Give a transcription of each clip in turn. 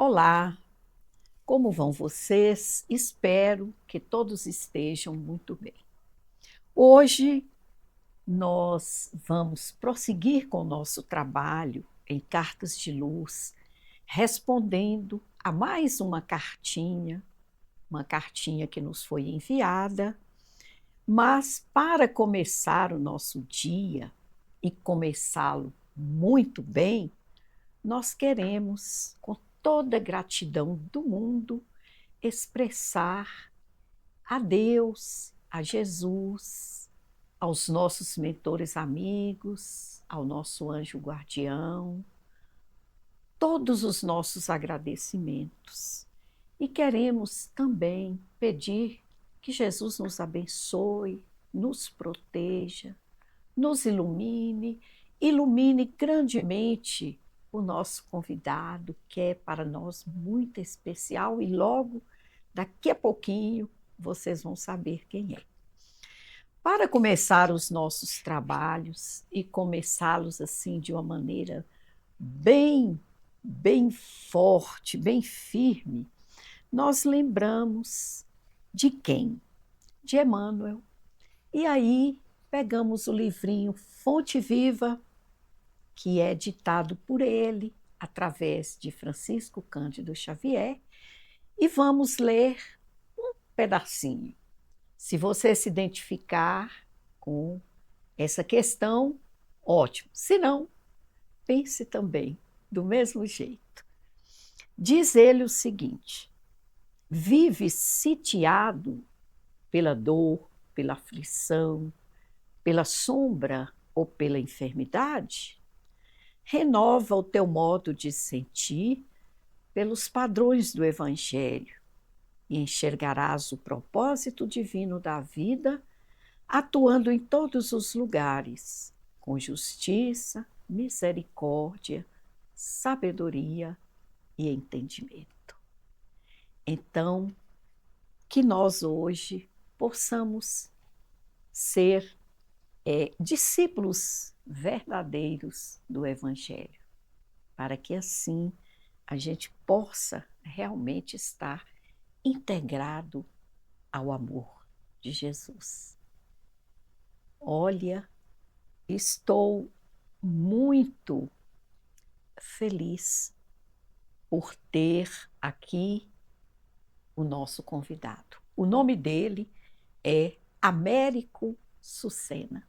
Olá, como vão vocês? Espero que todos estejam muito bem. Hoje nós vamos prosseguir com o nosso trabalho em Cartas de Luz, respondendo a mais uma cartinha que nos foi enviada, mas para começar o nosso dia e começá-lo muito bem, nós queremos, com toda a gratidão do mundo, expressar a Deus, a Jesus, aos nossos mentores amigos, ao nosso anjo guardião, todos os nossos agradecimentos. E queremos também pedir que Jesus nos abençoe, nos proteja, nos ilumine, ilumine grandemente o nosso convidado, que é para nós muito especial, e logo, daqui a pouquinho, vocês vão saber quem é. Para começar os nossos trabalhos e começá-los assim de uma maneira bem forte, bem firme, nós lembramos de quem? De Emmanuel. E aí pegamos o livrinho Fonte Viva, que é ditado por ele, através de Francisco Cândido Xavier, e vamos ler um pedacinho. Se você se identificar com essa questão, ótimo. Se não, pense também do mesmo jeito. Diz ele o seguinte: vive sitiado pela dor, pela aflição, pela sombra ou pela enfermidade? Renova o teu modo de sentir pelos padrões do Evangelho e enxergarás o propósito divino da vida atuando em todos os lugares, com justiça, misericórdia, sabedoria e entendimento. Então, que nós hoje possamos ser discípulos verdadeiros do Evangelho, para que assim a gente possa realmente estar integrado ao amor de Jesus. Olha, estou muito feliz por ter aqui o nosso convidado. O nome dele é Américo Sucena.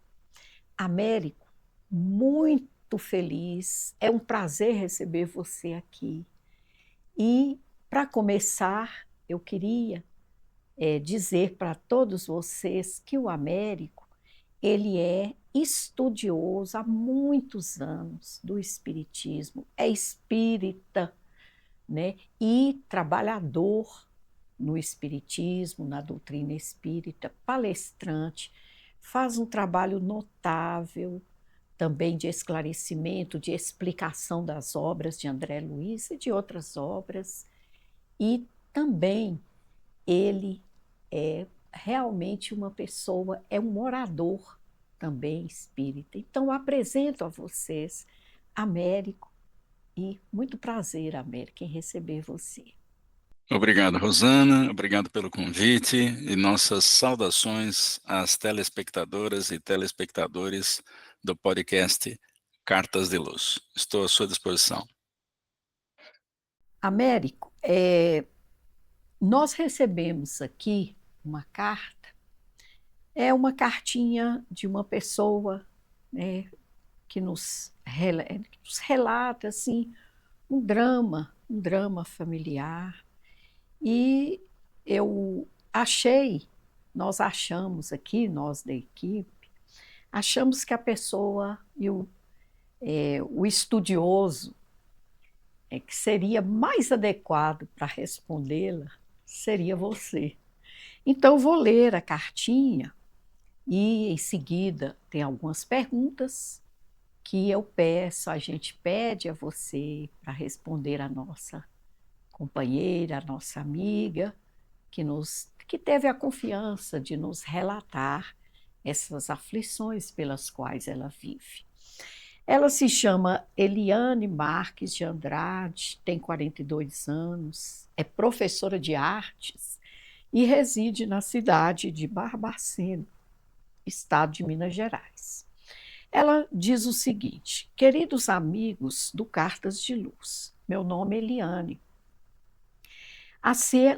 Américo, muito feliz, é um prazer receber você aqui. E, para começar, eu queria dizer para todos vocês que o Américo, ele é estudioso há muitos anos do Espiritismo, é espírita, né? E trabalhador no Espiritismo, na doutrina espírita, palestrante, faz um trabalho notável também de esclarecimento, de explicação das obras de André Luiz e de outras obras. E também ele é realmente uma pessoa, é um orador também espírita. Então, apresento a vocês Américo, e muito prazer, Américo, em receber você. Obrigado, Rosana. Obrigado pelo convite e nossas saudações às telespectadoras e telespectadores do podcast Cartas de Luz. Estou à sua disposição. Américo, nós recebemos aqui uma carta, é uma cartinha de uma pessoa, né, que nos relata assim, um drama familiar. E nós achamos aqui, nós da equipe, achamos que a pessoa e o estudioso que seria mais adequado para respondê-la seria você. Então, vou ler a cartinha e, em seguida, tem algumas perguntas que a gente pede a você para responder a nossa companheira, a nossa amiga, que teve a confiança de nos relatar essas aflições pelas quais ela vive. Ela se chama Eliane Marques de Andrade, tem 42 anos, é professora de artes e reside na cidade de Barbacena, estado de Minas Gerais. Ela diz o seguinte: queridos amigos do Cartas de Luz, meu nome é Eliane.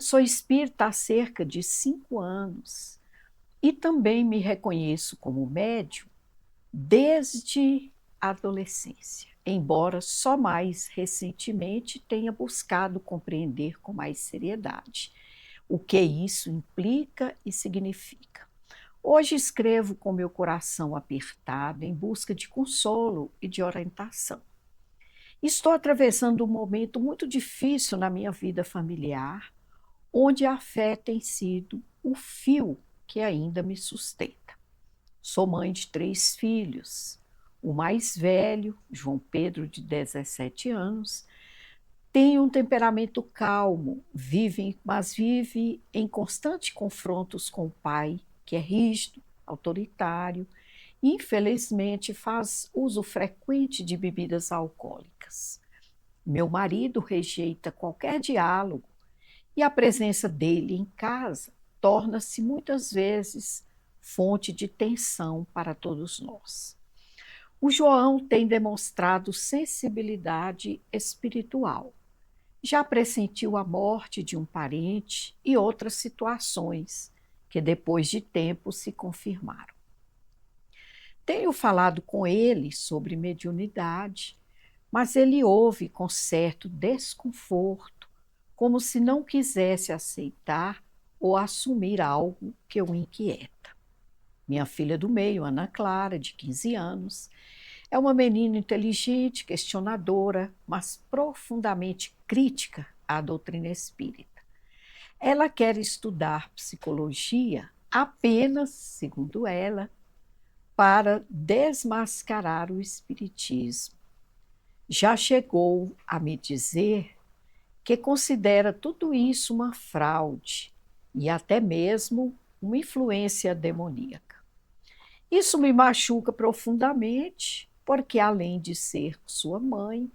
Sou espírita há cerca de 5 anos e também me reconheço como médium desde a adolescência, embora só mais recentemente tenha buscado compreender com mais seriedade o que isso implica e significa. Hoje escrevo com meu coração apertado em busca de consolo e de orientação. Estou atravessando um momento muito difícil na minha vida familiar, onde a fé tem sido o fio que ainda me sustenta. Sou mãe de 3 filhos. O mais velho, João Pedro, de 17 anos, tem um temperamento calmo, mas vive em constantes confrontos com o pai, que é rígido, autoritário e, infelizmente, faz uso frequente de bebidas alcoólicas. Meu marido rejeita qualquer diálogo e a presença dele em casa torna-se muitas vezes fonte de tensão para todos nós. O João tem demonstrado sensibilidade espiritual. Já pressentiu a morte de um parente e outras situações que depois de tempo se confirmaram. Tenho falado com ele sobre mediunidade, mas ele ouve com certo desconforto, como se não quisesse aceitar ou assumir algo que o inquieta. Minha filha do meio, Ana Clara, de 15 anos, é uma menina inteligente, questionadora, mas profundamente crítica à doutrina espírita. Ela quer estudar psicologia apenas, segundo ela, para desmascarar o espiritismo. Já chegou a me dizer que considera tudo isso uma fraude e até mesmo uma influência demoníaca. Isso me machuca profundamente, porque além de ser sua mãe,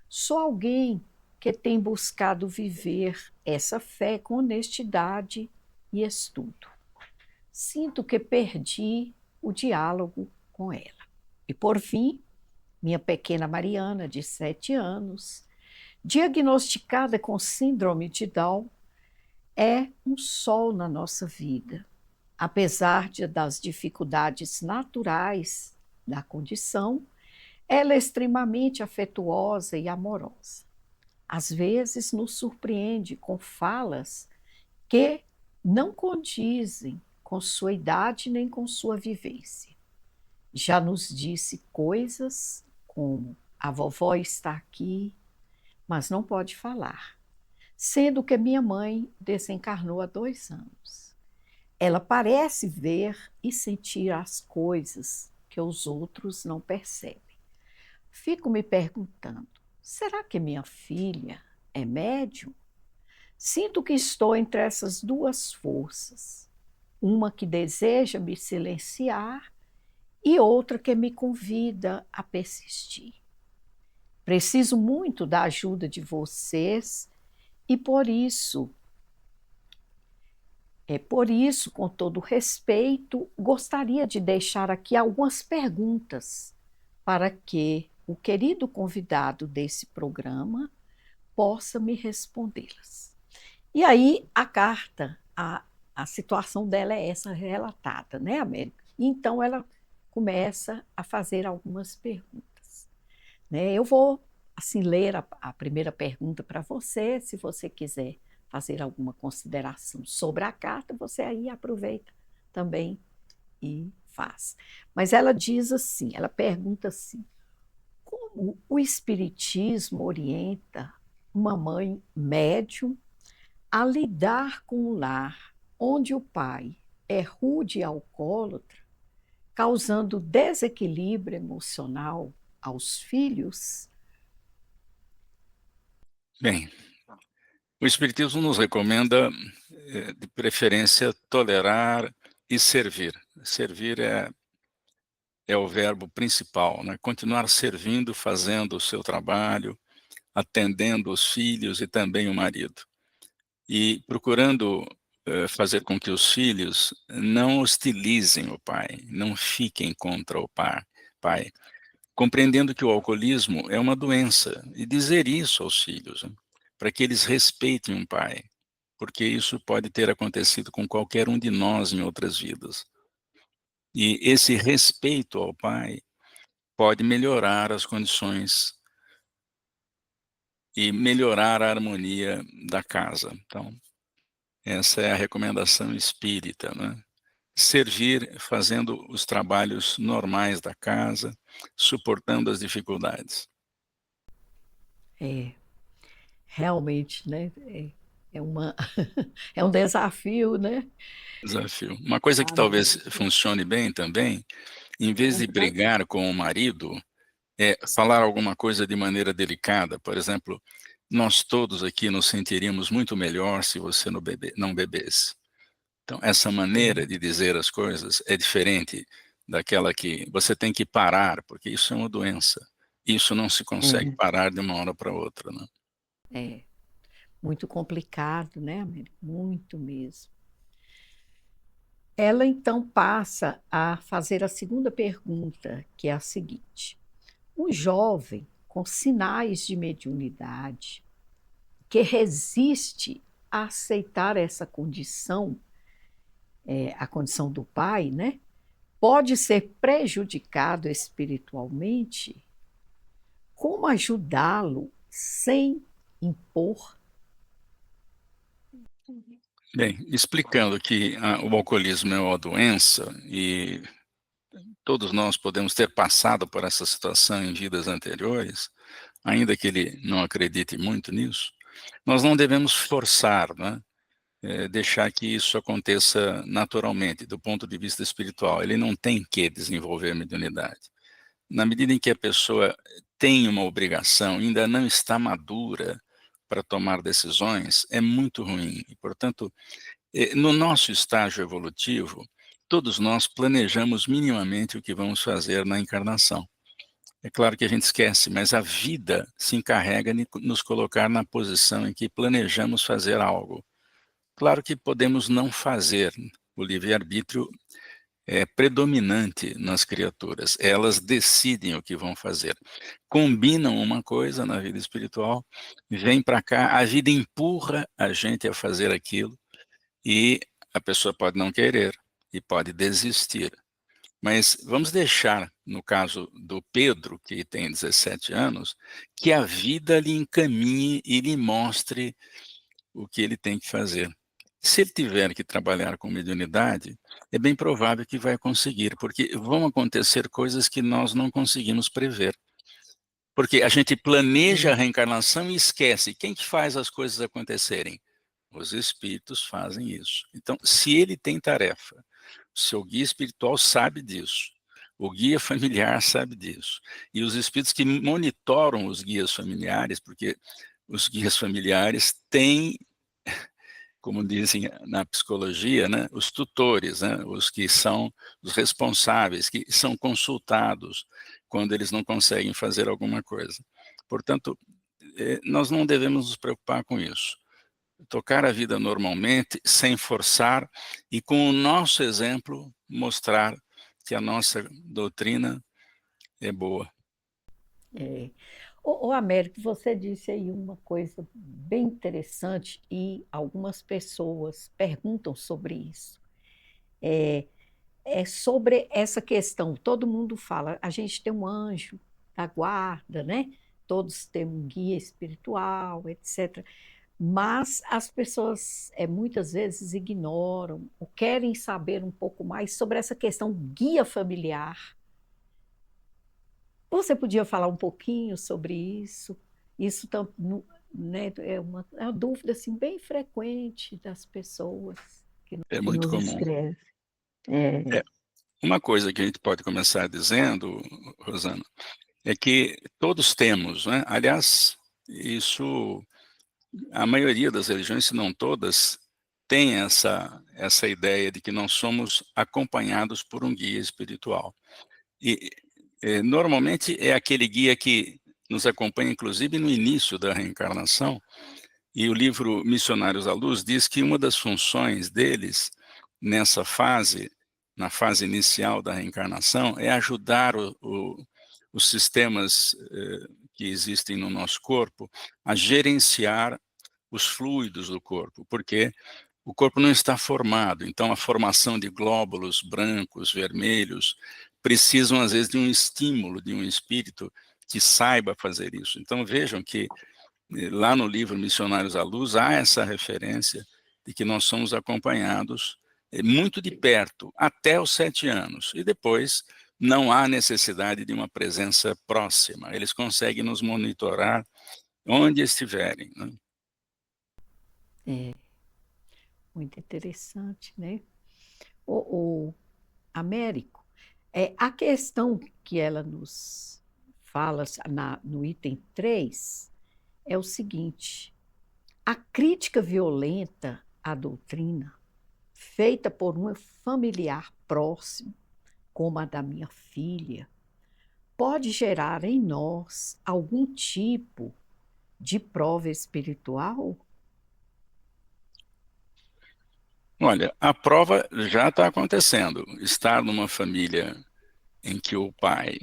sou alguém que tem buscado viver essa fé com honestidade e estudo. Sinto que perdi o diálogo com ela. E por fim, minha pequena Mariana, de 7 anos, diagnosticada com síndrome de Down, é um sol na nossa vida. Apesar das dificuldades naturais da condição, ela é extremamente afetuosa e amorosa. Às vezes nos surpreende com falas que não condizem com sua idade nem com sua vivência. Já nos disse coisas como: a vovó está aqui, mas não pode falar, sendo que minha mãe desencarnou há 2 anos. Ela parece ver e sentir as coisas que os outros não percebem. Fico me perguntando: será que minha filha é médium? Sinto que estou entre essas duas forças, uma que deseja me silenciar e outra que me convida a persistir. Preciso muito da ajuda de vocês e por isso, com todo respeito, gostaria de deixar aqui algumas perguntas para que o querido convidado desse programa possa me respondê-las. E aí a carta, a situação dela é essa relatada, né, América? Então ela começa a fazer algumas perguntas, né? Eu vou assim ler a primeira pergunta para você, se você quiser fazer alguma consideração sobre a carta, você aí aproveita também e faz. Mas ela diz assim, ela pergunta assim: como o espiritismo orienta uma mãe médium a lidar com o lar onde o pai é rude e alcoólatra, causando desequilíbrio emocional aos filhos? Bem, o Espiritismo nos recomenda, de preferência, tolerar e servir. Servir é é o verbo principal, né? Continuar servindo, fazendo o seu trabalho, atendendo os filhos e também o marido. E procurando fazer com que os filhos não hostilizem o pai, não fiquem contra o pai, compreendendo que o alcoolismo é uma doença, e dizer isso aos filhos, né? Para que eles respeitem o pai, porque isso pode ter acontecido com qualquer um de nós em outras vidas. E esse respeito ao pai pode melhorar as condições e melhorar a harmonia da casa. Então, essa é a recomendação espírita, né? Servir fazendo os trabalhos normais da casa, suportando as dificuldades. É, realmente, né? É uma, é um desafio, né? Desafio. Uma coisa que A talvez vida. funcione bem também, em vez de Aham. brigar com o marido, é falar alguma coisa de maneira delicada. Por exemplo, nós todos aqui nos sentiríamos muito melhor se você não bebesse. Então, essa maneira É, de dizer as coisas é diferente daquela que você tem que parar, porque isso é uma doença. Isso não se consegue é, parar de uma hora para outra, né? é muito complicado, né, Américo? Muito mesmo. Ela então passa a fazer a segunda pergunta, que é a seguinte: um jovem com sinais de mediunidade que resiste a aceitar essa condição, a condição do pai, né? Pode ser prejudicado espiritualmente? Como ajudá-lo sem impor? Bem, explicando que o alcoolismo é uma doença e todos nós podemos ter passado por essa situação em vidas anteriores, ainda que ele não acredite muito nisso, nós não devemos forçar, né? Deixar que isso aconteça naturalmente, do ponto de vista espiritual. Ele não tem que desenvolver a mediunidade. Na medida em que a pessoa tem uma obrigação, ainda não está madura para tomar decisões, é muito ruim. E, portanto, no nosso estágio evolutivo, todos nós planejamos minimamente o que vamos fazer na encarnação. É claro que a gente esquece, mas a vida se encarrega de nos colocar na posição em que planejamos fazer algo. Claro que podemos não fazer. O livre-arbítrio é predominante nas criaturas. Elas decidem o que vão fazer. Combinam uma coisa na vida espiritual, vem para cá, a vida empurra a gente a fazer aquilo e a pessoa pode não querer e pode desistir. Mas vamos deixar, no caso do Pedro, que tem 17 anos, que a vida lhe encaminhe e lhe mostre o que ele tem que fazer. Se ele tiver que trabalhar com mediunidade, é bem provável que vai conseguir, porque vão acontecer coisas que nós não conseguimos prever. Porque a gente planeja a É, reencarnação e esquece. Quem que faz as coisas acontecerem? Os espíritos fazem isso. Então, se ele tem tarefa, o seu guia espiritual sabe disso, o guia familiar sabe disso, e os espíritos que monitoram os guias familiares, porque os guias familiares têm, como dizem na psicologia, né, os tutores, né, os que são os responsáveis, que são consultados quando eles não conseguem fazer alguma coisa. Portanto, nós não devemos nos preocupar com isso. Tocar a vida normalmente, sem forçar, e com o nosso exemplo, mostrar que a nossa doutrina é boa. é. Ô, Américo, você disse aí uma coisa bem interessante e algumas pessoas perguntam sobre isso. É, é sobre essa questão. Todo mundo fala, a gente tem um anjo da guarda, né? Todos têm um guia espiritual, etc. Mas as pessoas muitas vezes ignoram ou querem saber um pouco mais sobre essa questão guia familiar. Você podia falar um pouquinho sobre isso? Isso né, é uma dúvida assim, bem frequente das pessoas que, É que muito nos comum. escrevem. É, É, uma coisa que a gente pode começar dizendo, Rosana, é que todos temos, né? Aliás, isso, a maioria das religiões, se não todas, tem essa ideia de que nós somos acompanhados por um guia espiritual. E, normalmente é aquele guia que nos acompanha, inclusive, no início da reencarnação, e o livro Missionários à Luz diz que uma das funções deles, nessa fase, na fase inicial da reencarnação, é ajudar os sistemas, que existem no nosso corpo a gerenciar os fluidos do corpo, porque o corpo não está formado, então a formação de glóbulos brancos, vermelhos, precisam às vezes de um estímulo, de um espírito que saiba fazer isso. Então vejam que lá no livro Missionários à Luz há essa referência de que nós somos acompanhados muito de perto, até os 7 anos, e depois não há necessidade de uma presença próxima, eles conseguem nos monitorar onde estiverem, né? É, muito interessante, né? O Américo, a questão que ela nos fala no item 3 é o seguinte: a crítica violenta à doutrina, feita por um familiar próximo, como a da minha filha, pode gerar em nós algum tipo de prova espiritual? Olha, a prova já está acontecendo. Estar numa família em que o pai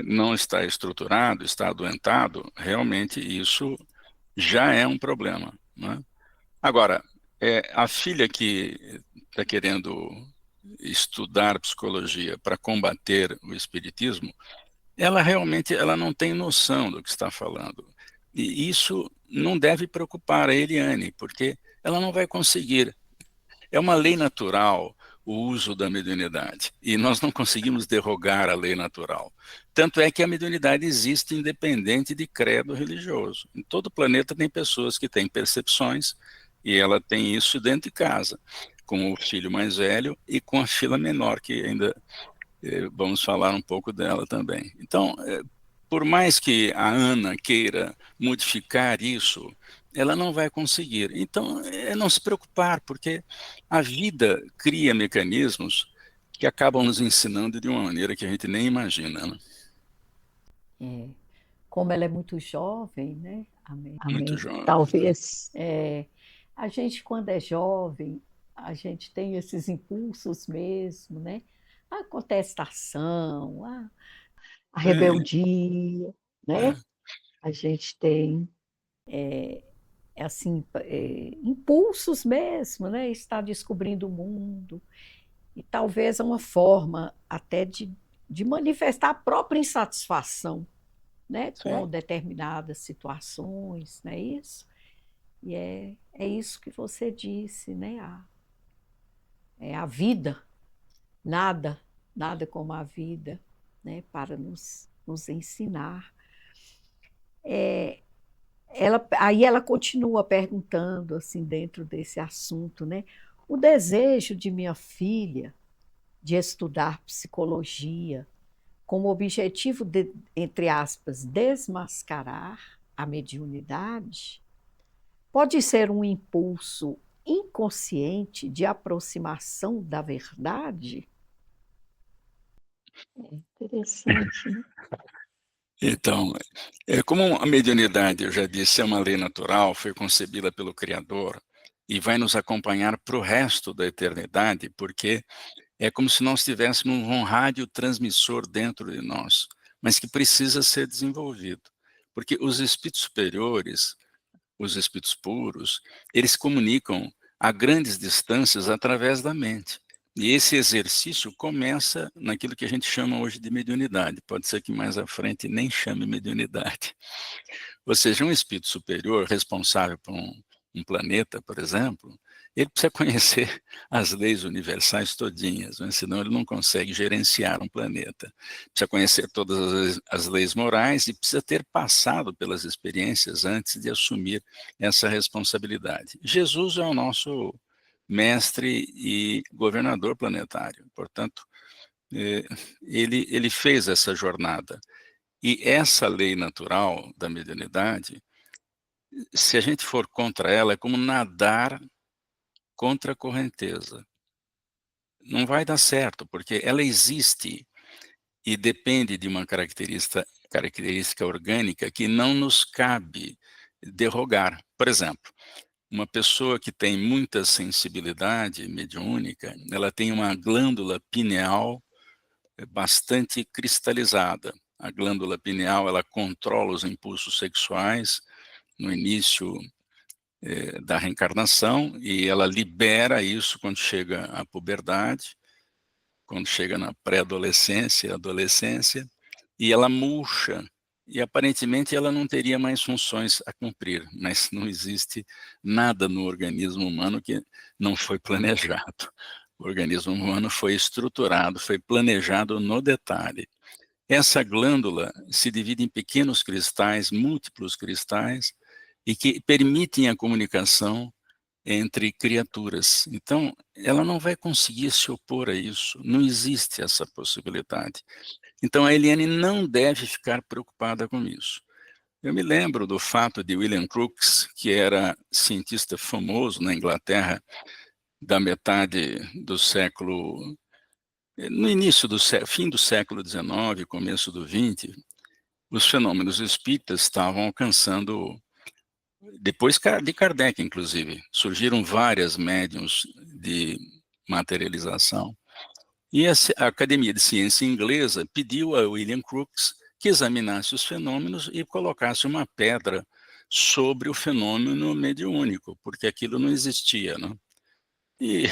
não está estruturado, está adoentado, realmente isso já é um problema, né? Agora, a filha que está querendo estudar psicologia para combater o espiritismo, ela realmente ela não tem noção do que está falando. E isso não deve preocupar a Eliane, porque ela não vai conseguir. É uma lei natural o uso da mediunidade, e nós não conseguimos derrogar a lei natural. Tanto é que a mediunidade existe independente de credo religioso. Em todo o planeta tem pessoas que têm percepções, e ela tem isso dentro de casa, com o filho mais velho e com a filha menor, que ainda vamos falar um pouco dela também. Então, por mais que a Ana queira modificar isso, ela não vai conseguir. Então, é não se preocupar, porque a vida cria mecanismos que acabam nos ensinando de uma maneira que a gente nem imagina, né? É, como ela é muito jovem, né? Muito jovem. Talvez a gente, quando é jovem, a gente tem esses impulsos mesmo, né? A contestação, a É, rebeldia, né? é, A gente tem assim, impulsos mesmo, né? Está descobrindo o mundo. E talvez é uma forma até de manifestar a própria insatisfação, né? Com sim. determinadas situações, não é isso? E é isso que você disse, né? É a vida, nada, nada como a vida, né? Para nos ensinar. Aí ela continua perguntando, assim, dentro desse assunto, né? O desejo de minha filha de estudar psicologia com o objetivo de, entre aspas, desmascarar a mediunidade, pode ser um impulso inconsciente de aproximação da verdade? É interessante, né? Então, como a mediunidade, eu já disse, é uma lei natural, foi concebida pelo Criador e vai nos acompanhar para o resto da eternidade, porque é como se nós tivéssemos um radiotransmissor dentro de nós, mas que precisa ser desenvolvido. Porque os espíritos superiores, os espíritos puros, eles comunicam a grandes distâncias através da mente. E esse exercício começa naquilo que a gente chama hoje de mediunidade. Pode ser que mais à frente nem chame mediunidade. Ou seja, um espírito superior responsável por um planeta, por exemplo, ele precisa conhecer as leis universais todinhas, né? Senão ele não consegue gerenciar um planeta. Precisa conhecer todas as leis morais e precisa ter passado pelas experiências antes de assumir essa responsabilidade. Jesus é o nosso mestre e governador planetário, portanto, eh, ele fez essa jornada. E essa lei natural da mediunidade, se a gente for contra ela, é como nadar contra a correnteza. Não vai dar certo, porque ela existe e depende de uma característica orgânica que não nos cabe derrogar. Por exemplo, uma pessoa que tem muita sensibilidade mediúnica, ela tem uma glândula pineal bastante cristalizada. A glândula pineal, ela controla os impulsos sexuais no início da reencarnação e ela libera isso quando chega à puberdade, quando chega na pré-adolescência, adolescência, e ela murcha, e aparentemente ela não teria mais funções a cumprir, mas não existe nada no organismo humano que não foi planejado. O organismo humano foi estruturado, foi planejado no detalhe. Essa glândula se divide em pequenos cristais, múltiplos cristais, e que permitem a comunicação entre criaturas. Então, ela não vai conseguir se opor a isso, não existe essa possibilidade. Então, a Eliane não deve ficar preocupada com isso. Eu me lembro do fato de William Crookes, que era cientista famoso na Inglaterra, da metade do século, no início do fim do século XIX, começo do XX, os fenômenos espíritas estavam alcançando, depois de Kardec, inclusive, surgiram várias médiums de materialização. E a Academia de Ciência Inglesa pediu a William Crookes que examinasse os fenômenos e colocasse uma pedra sobre o fenômeno mediúnico, porque aquilo não existia, né? E,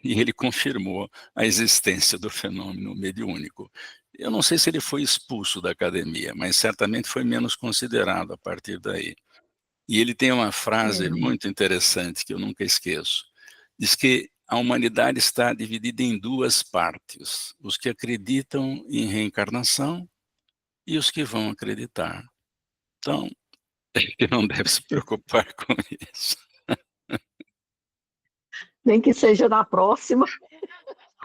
e ele confirmou a existência do fenômeno mediúnico. Eu não sei se ele foi expulso da academia, mas certamente foi menos considerado a partir daí. E ele tem uma frase muito interessante que eu nunca esqueço. Diz que a humanidade está dividida em duas partes: os que acreditam em reencarnação e os que vão acreditar. Então, ele não deve se preocupar com isso. Nem que seja na próxima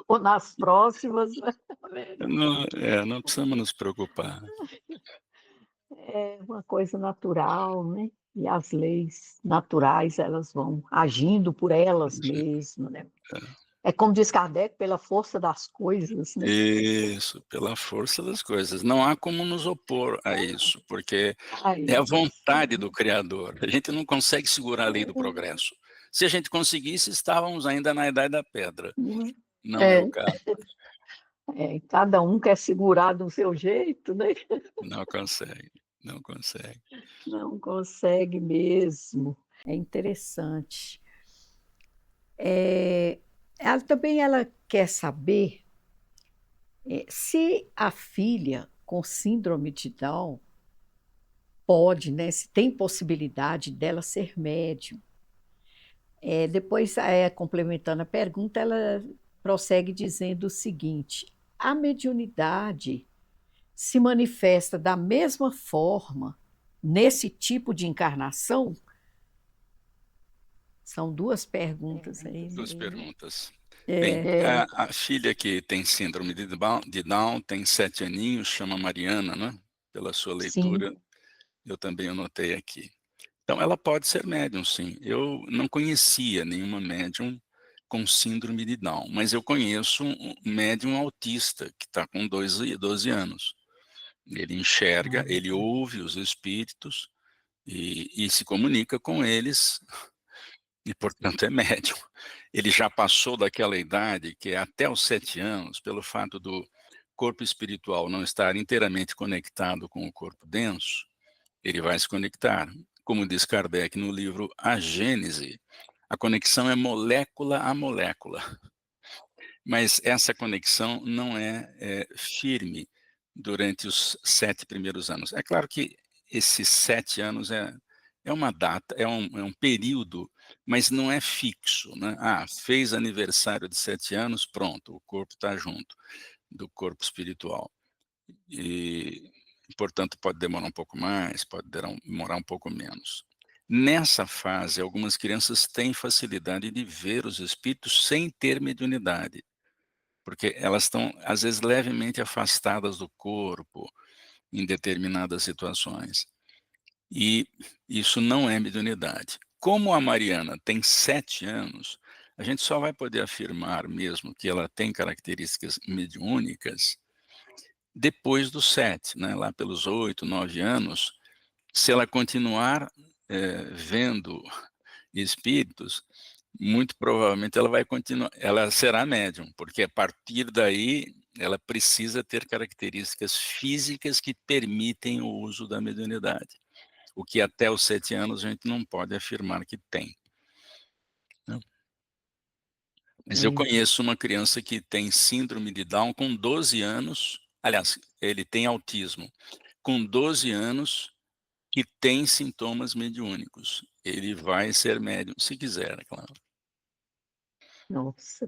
ou nas próximas. Não precisamos nos preocupar. É uma coisa natural, né? E as leis naturais, elas vão agindo por elas mesmas, né? É como diz Kardec, pela força das coisas, né? Isso, pela força das coisas. Não há como nos opor a isso, porque é a vontade do Criador. A gente não consegue segurar a lei do progresso. Se a gente conseguisse, estávamos ainda na Idade da Pedra. Não é o caso. Cada um quer segurar do seu jeito, né? Não consegue, não consegue. Não consegue mesmo. É interessante. Ela quer saber se a filha com síndrome de Down pode, né? Se tem possibilidade dela ser médium. Depois, complementando a pergunta, ela prossegue dizendo o seguinte: a mediunidade se manifesta da mesma forma nesse tipo de encarnação? São duas perguntas aí. Duas perguntas. Bem, a filha que tem síndrome de Down tem 7 aninhos, chama Mariana, né? Pela sua leitura, sim. Eu também anotei aqui. Então, ela pode ser médium, sim. Eu não conhecia nenhuma médium com síndrome de Down, mas eu conheço um médium autista que está com 12 anos. Ele enxerga, ele ouve os espíritos e se comunica com eles e, portanto, é médium. Ele já passou daquela idade que é até os 7 anos, pelo fato do corpo espiritual não estar inteiramente conectado com o corpo denso, ele vai se conectar. Como diz Kardec no livro A Gênese, a conexão é molécula a molécula. Mas essa conexão não é firme durante os 7 primeiros anos. É claro que esses 7 anos é uma data, é um período, mas não é fixo, né? Fez aniversário de 7 anos, pronto, o corpo está junto do corpo espiritual. E, portanto, pode demorar um pouco mais, pode demorar um pouco menos. Nessa fase, algumas crianças têm facilidade de ver os espíritos sem ter mediunidade, porque elas estão, às vezes, levemente afastadas do corpo em determinadas situações. E isso não é mediunidade. Como a Mariana tem 7 anos, a gente só vai poder afirmar mesmo que ela tem características mediúnicas depois dos 7, né, lá pelos 8, 9 anos, se ela continuar, vendo espíritos, muito provavelmente ela será médium, porque a partir daí ela precisa ter características físicas que permitem o uso da mediunidade, o que até os 7 anos a gente não pode afirmar que tem, né. Mas eu É, conheço uma criança que tem síndrome de Down com 12 anos, aliás, ele tem autismo, com 12 anos, que tem sintomas mediúnicos. Ele vai ser médium, se quiser, é claro. nossa,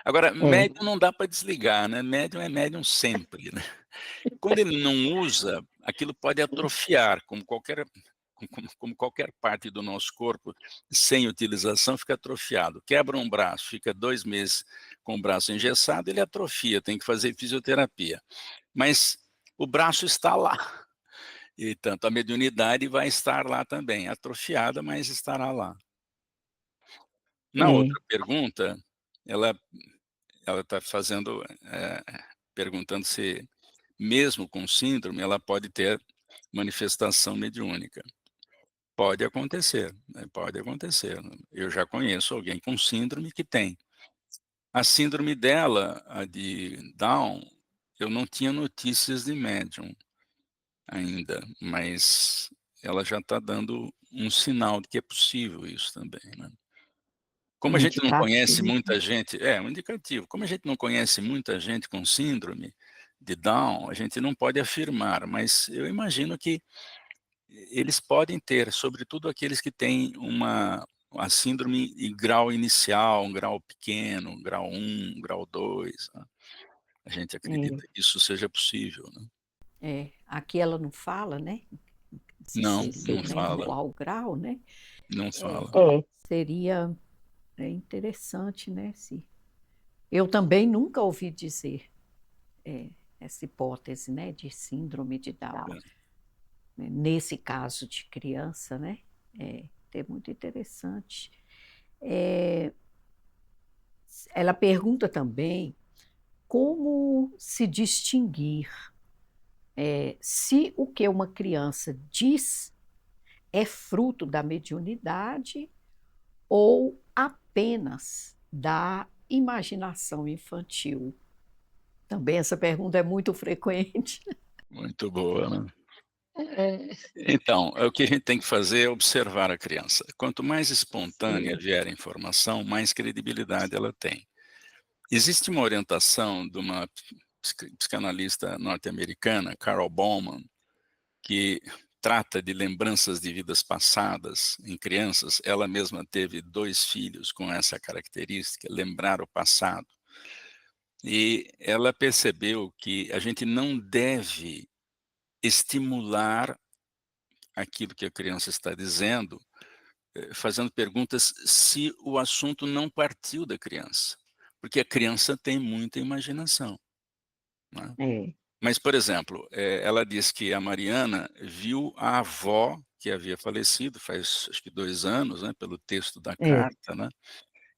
Agora, é, médium não dá para desligar, né, médium é médium sempre, né. Quando ele não usa, aquilo pode atrofiar, como qualquer parte do nosso corpo, sem utilização fica atrofiado. Quebra um braço, fica 2 meses com o braço engessado, ele atrofia, tem que fazer fisioterapia. Mas o braço está lá, e tanto a mediunidade vai estar lá também, atrofiada, mas estará lá. Na é, outra pergunta, ela ela está fazendo, perguntando se mesmo com síndrome ela pode ter manifestação mediúnica. Pode acontecer, né, pode acontecer. Eu já conheço alguém com síndrome que tem. A síndrome dela, a de Down, eu não tinha notícias de médium ainda, mas ela já está dando um sinal de que é possível isso também, né. Como a um gente não conhece indicativo. muita gente, é um indicativo. Como a gente não conhece muita gente com síndrome de Down, a gente não pode afirmar, mas eu imagino que eles podem ter, sobretudo aqueles que têm a síndrome em grau inicial, um grau pequeno, um grau 1, um grau 2, né. A gente É, acredita que isso seja possível, né. aqui ela não fala, né, Não, se, não né, no fala, qual grau, né, não fala. seria, interessante, né, se eu também nunca ouvi dizer, essa hipótese, né, de síndrome de Down, É. né, nesse caso de criança, né, é muito interessante. Eh, ela pergunta também como se distinguir, se o que uma criança diz é fruto da mediunidade ou apenas da imaginação infantil? Também essa pergunta é muito frequente. Muito boa, né. É, Então, o que a gente tem que fazer é observar a criança. Quanto mais espontânea sim, vier a informação, mais credibilidade ela tem. Existe uma orientação de uma psicanalista norte-americana, Carol Bowman, que trata de lembranças de vidas passadas em crianças. Ela mesma teve 2 filhos com essa característica, lembrar o passado. E ela percebeu que a gente não deve estimular aquilo que a criança está dizendo, fazendo perguntas se o assunto não partiu da criança, porque a criança tem muita imaginação, né. é, Mas, por exemplo, ela diz que a Mariana viu a avó, que havia falecido faz acho que 2 anos, né, pelo texto da é, carta, né.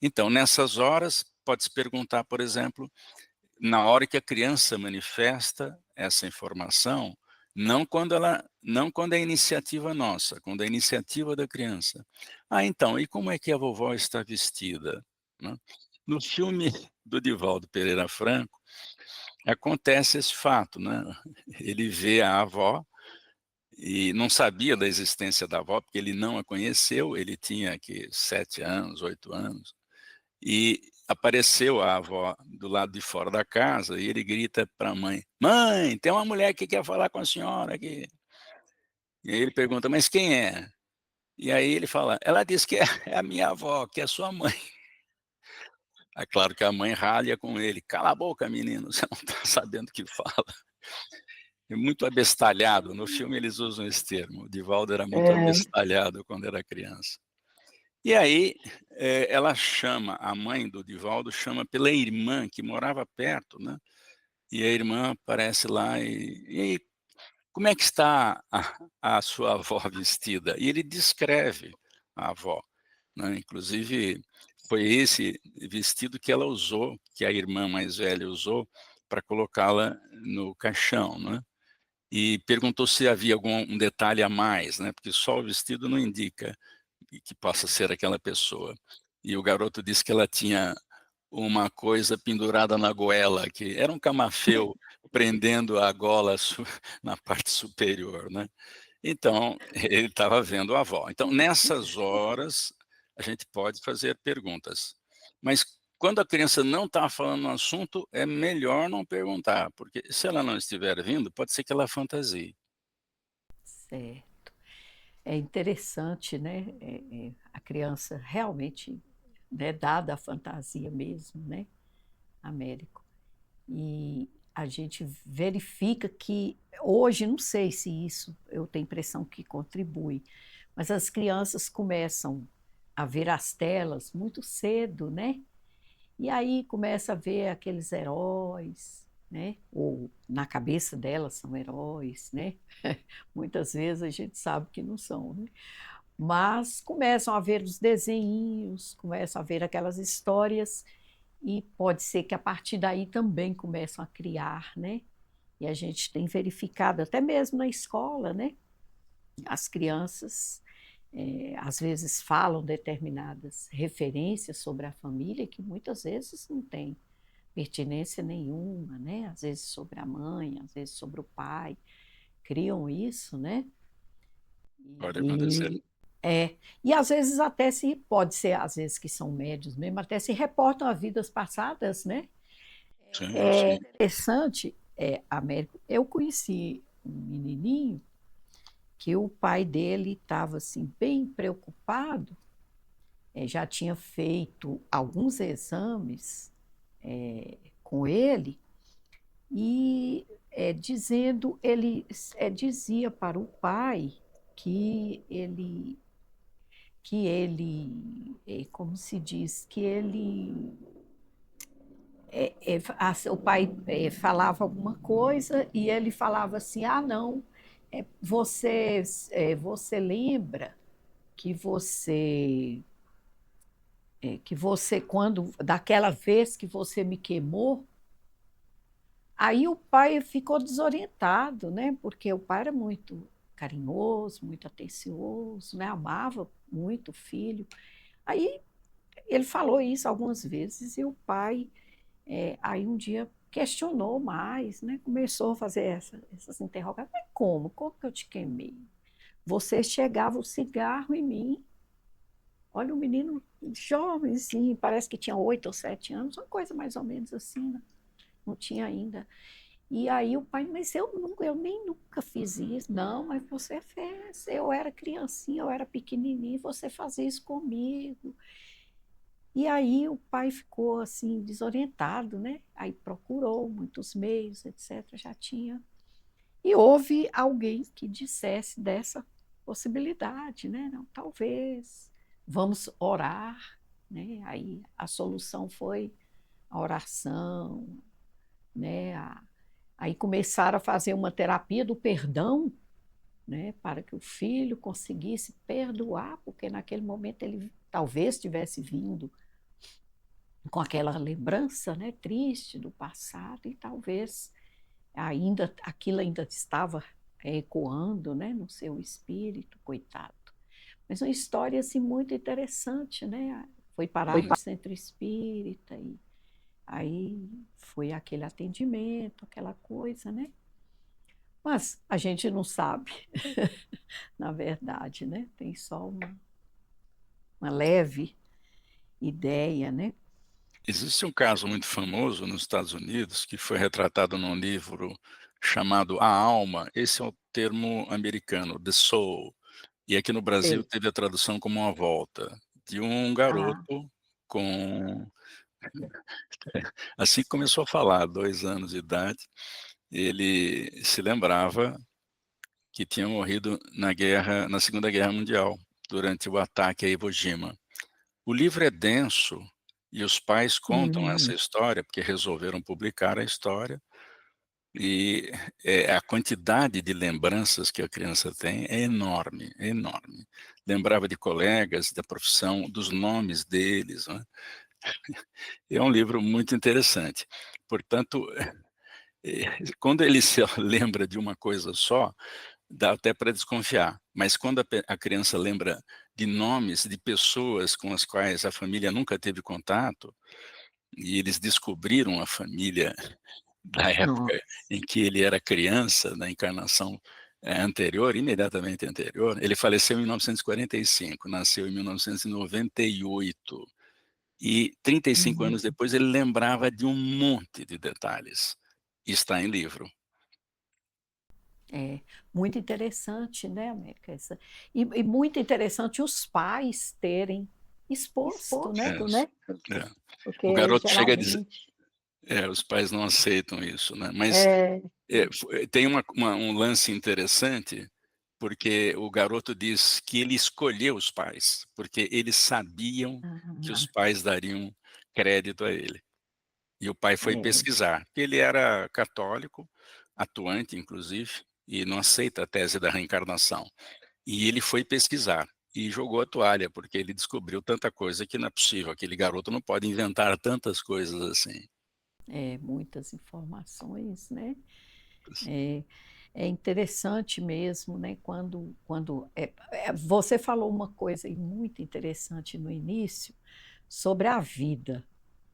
Então, nessas horas, pode-se perguntar, por exemplo, na hora que a criança manifesta essa informação, não quando é iniciativa nossa, quando é iniciativa da criança. "Ah, então, e como é que a vovó está vestida?", né. No filme do Divaldo Pereira Franco, acontece esse fato, né, ele vê a avó e não sabia da existência da avó, porque ele não a conheceu, ele tinha que 7 anos, 8 anos. E apareceu a avó do lado de fora da casa e ele grita para a mãe: "Mãe, tem uma mulher que quer falar com a senhora aqui". E aí ele pergunta: "Mas quem é?". E aí ele fala: "Ela disse que é é a minha avó, que é sua mãe". É claro que a mãe ralha com ele: "Cala a boca menino, você não está sabendo o que fala". É muito abestalhado, no filme eles usam esse termo, o Divaldo era muito é, abestalhado quando era criança. E aí, ela chama a mãe do Divaldo chama pela irmã que morava perto, né. E a irmã aparece lá "E aí, como é que está a sua avó vestida?". E ele descreve a avó, né, inclusive foi esse vestido que ela usou, que a irmã mais velha usou, para colocá-la no caixão, né, e perguntou se havia algum um detalhe a mais, né, porque só o vestido não indica que possa ser aquela pessoa. E o garoto disse que ela tinha uma coisa pendurada na goela, que era um camafeu prendendo a gola na parte superior, né. Então, ele estava vendo a avó. Então, nessas horas, a gente pode fazer perguntas. Mas quando a criança não está falando no assunto, é melhor não perguntar, porque se ela não estiver vindo, pode ser que ela fantasie. Certo. É interessante, né, a criança realmente, né, dada a fantasia mesmo, né, Américo. E a gente verifica que hoje, não sei se isso, eu tenho a impressão que contribui, mas as crianças começam a ver as telas muito cedo, né? E aí começa a ver aqueles heróis, né? Ou na cabeça delas são heróis, né? Muitas vezes a gente sabe que não são, né? Mas começam a ver os desenhinhos, começam a ver aquelas histórias e pode ser que a partir daí também começam a criar, né? E a gente tem verificado, até mesmo na escola, né? As crianças às vezes falam determinadas referências sobre a família que muitas vezes não tem pertinência nenhuma, né? Às vezes sobre a mãe, às vezes sobre o pai, criam isso, né? Pode acontecer. E e às vezes até se pode ser, às vezes que são médios mesmo, até se reportam a vidas passadas, né? Sim, É sim. interessante, Américo, eu conheci um menininho que o pai dele estava assim bem preocupado, já tinha feito alguns exames com ele e dizendo, ele dizia para o pai que como se diz, que ele o pai falava alguma coisa e ele falava assim: ah, não, você lembra que quando, daquela vez que você me queimou, aí o pai ficou desorientado, né? Porque o pai era muito carinhoso, muito atencioso, né? Amava muito o filho. Aí ele falou isso algumas vezes e o pai aí um dia questionou mais, né? Começou a fazer essas interrogações. Mas como? Como que eu te queimei? Você chegava o cigarro em mim. Olha, um menino jovenzinho, parece que tinha 8 ou 7 anos, uma coisa mais ou menos assim, né? Não tinha ainda. E aí o pai, mas eu nem nunca fiz isso. Não, mas você fez. Eu era criancinha, eu era pequenininho, você fazia isso comigo. E aí o pai ficou assim desorientado, né? Aí procurou muitos meios, etc. Já tinha. E houve alguém que dissesse dessa possibilidade, né? Não, talvez vamos orar, né? Aí a solução foi a oração, né? Aí começaram a fazer uma terapia do perdão, né? Para que o filho conseguisse perdoar, porque naquele momento ele talvez tivesse vindo com aquela lembrança, né, triste do passado e talvez ainda aquilo ainda estava ecoando, né, no seu espírito, coitado. Mas uma história assim muito interessante, né? Foi parar no centro espírita e aí foi aquele atendimento, aquela coisa, né? Mas a gente não sabe, na verdade, né? Tem só uma leve ideia, né? Existe um caso muito famoso nos Estados Unidos, que foi retratado num livro chamado A Alma, esse é o termo americano, The Soul, e aqui no Brasil Sei. teve a tradução como A Volta, de um Ah, garoto com assim que começou a falar, 2 anos de idade, ele se lembrava que tinha morrido na Segunda Guerra Mundial, durante o ataque a Iwo Jima. O livro é denso e os pais contam essa hum, história, porque resolveram publicar a história, e, a quantidade de lembranças que a criança tem é enorme, é enorme. Lembrava de colegas, da profissão, dos nomes deles, né. É um livro muito interessante. Portanto, Quando ele se lembra de uma coisa só, dá até para desconfiar, mas quando a criança lembra de nomes de pessoas com as quais a família nunca teve contato, e eles descobriram a família da época Nossa. em que ele era criança, na encarnação, anterior, imediatamente anterior. Ele faleceu em 1945, nasceu em 1998, e 35 Uhum. anos depois ele lembrava de um monte de detalhes. Está em livro. É muito interessante, né, América? E muito interessante os pais terem exposto, né? É, é. O Porque garoto chega a dizer, geralmente os pais não aceitam isso, né, mas, é, tem um lance interessante, porque o garoto diz que ele escolheu os pais, porque eles sabiam que os ah, pais dariam crédito a ele. E o pai foi é, pesquisar, porque ele era católico, atuante inclusive, e não aceita a tese da reencarnação. E ele foi pesquisar, e jogou a toalha, porque ele descobriu tanta coisa que não é possível, aquele garoto não pode inventar tantas coisas assim. muitas informações, né? É, é interessante mesmo, né? Você falou uma coisa aí muito interessante no início sobre a vida,